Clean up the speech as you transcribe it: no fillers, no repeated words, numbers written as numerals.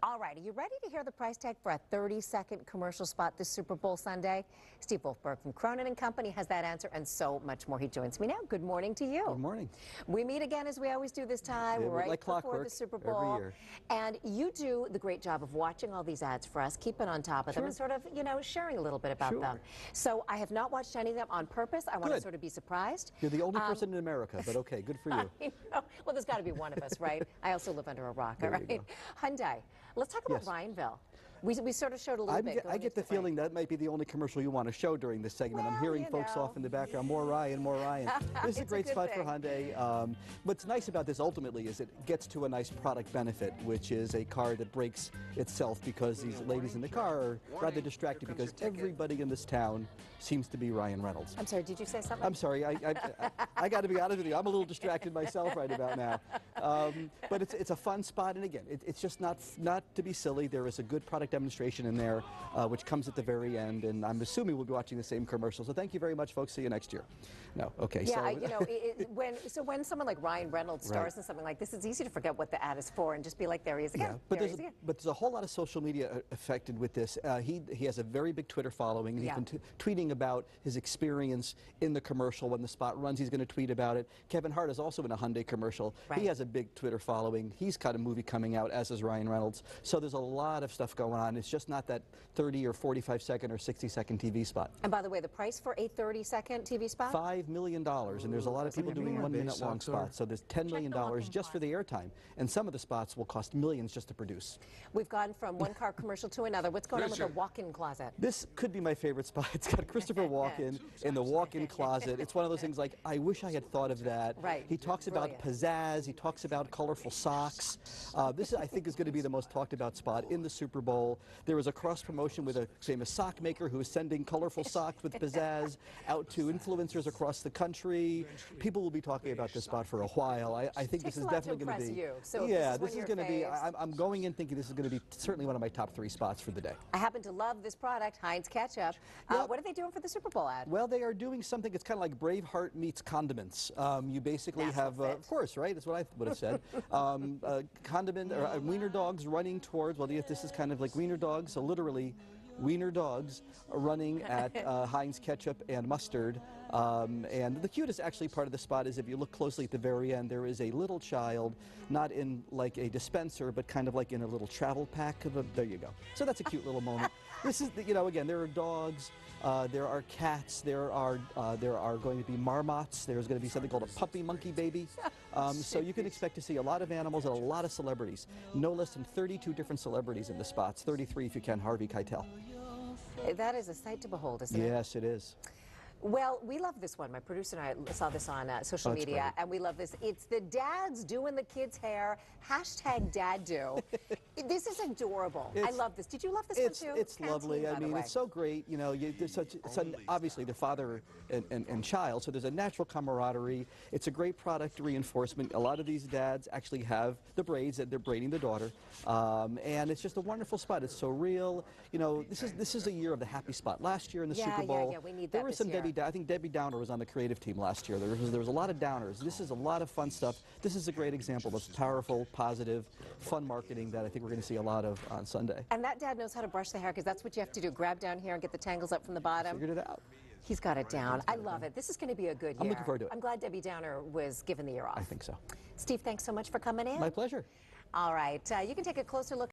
All right, are you ready to hear the price tag for a 30-second commercial spot this Super Bowl Sunday? Steve Wolfberg from Cronin & Company has that answer and so much more. He joins me now. Good morning to you. Good morning. We meet again as we always do this time, right like before clockwork, the Super Bowl. every year. And you do the great job of watching all these ads for us, keeping on top of them, and sort of, you know, sharing a little bit about them. So I have not watched any of them on purpose. I want to sort of be surprised. You're the only person in America, but okay, good for you. I know. Well, there's got to be one of us, right? I also live under a rock, all right? Hyundai. Let's talk about Ryanville. We sort of showed a little bit. I get the feeling that might be the only commercial you want to show during this segment. Well, I'm hearing folks off in the background, more Ryan, more Ryan. This is a great spot for Hyundai. What's nice about this ultimately is it gets to a nice product benefit, which is a car that breaks itself because these ladies in the car are rather distracted because everybody in this town seems to be Ryan Reynolds. I'm sorry, did you say something? I'm sorry, I got to be honest with you, I'm a little distracted myself right about now. But it's a fun spot, and again, it's just not to be silly. There is a good product demonstration in there, which comes at the very end, and I'm assuming we'll be watching the same commercial. So thank you very much, folks. See you next year. No, okay. Yeah, so, you know, when someone like Ryan Reynolds stars in something like this, it's easy to forget what the ad is for and just be like, there he is again. Yeah, but there's a whole lot of social media affected with this. He has a very big Twitter following. He's been tweeting about his experience in the commercial. When the spot runs, he's going to tweet about it. Kevin Hart is also in a Hyundai commercial. He has a big Twitter following. He's got a movie coming out, as is Ryan Reynolds. So there's a lot of stuff going on. It's just not that 30 or 45-second or 60-second TV spot. And by the way, the price for a 30-second TV spot? $5 million, and there's a lot of people doing 1 minute long spots. So there's $10 million just for the airtime, and some of the spots will cost millions just to produce. We've gone from one car commercial to another. What's going on with the walk-in closet? This could be my favorite spot. It's got Christopher Walken in the walk-in closet. It's one of those things like, I wish I had thought of that. Right. He talks about pizzazz. He talks about colorful socks. This, I think, is going to be the most talked about spot in the Super Bowl. There was a cross-promotion with a famous sock maker who is sending colorful socks with pizzazz out to influencers across the country. People will be talking about this spot for a while. I think this is definitely going to be. So this is going to be. I'm going in thinking this is going to be certainly one of my top 3 spots for the day. I happen to love this product, Heinz Ketchup. What are they doing for the Super Bowl ad? Well, they are doing something. It's kind of like Braveheart meets condiments. You basically have, of course, right? That's what I would have said. Condiment or wiener dogs running towards. Well, this is kind of like wiener dogs. So literally, wiener dogs running at Heinz ketchup and mustard. And the cutest actually part of the spot is if you look closely at the very end, there is a little child, not in like a dispenser, but kind of like in a little travel pack. There you go. So that's a cute little moment. This is, you know, again, there are dogs, there are cats, there are going to be marmots. There's going to be something called a puppy monkey baby. So you can expect to see a lot of animals and a lot of celebrities. No less than 32 different celebrities in the spots. 33 if you can, Harvey Keitel. That is a sight to behold, isn't it? Yes, it is. Well, we love this one. My producer and I saw this on social media, and we love this. It's the dads doing the kids' hair. #DadDo. This is adorable. I love this. Did you love this one too? It's lovely. I mean, it's so great. You know, there's obviously the father and child, so there's a natural camaraderie. It's a great product reinforcement. A lot of these dads actually have the braids that they're braiding the daughter, and it's just a wonderful spot. It's so real. You know, this is a year of the happy spot. Last year in the Super Bowl, we need that there was some I think Debbie Downer was on the creative team last year. There was a lot of downers. This is a lot of fun stuff. This is a great example of powerful, positive, fun marketing that I think we're going to see a lot of on Sunday. And that dad knows how to brush the hair, because that's what you have to do. Grab down here and get the tangles up from the bottom. Figured it out. He's got it down. I love it. This is going to be a good year. I'm looking forward to it. I'm glad Debbie Downer was given the year off. I think so. Steve, thanks so much for coming in. My pleasure. All right. You can take a closer look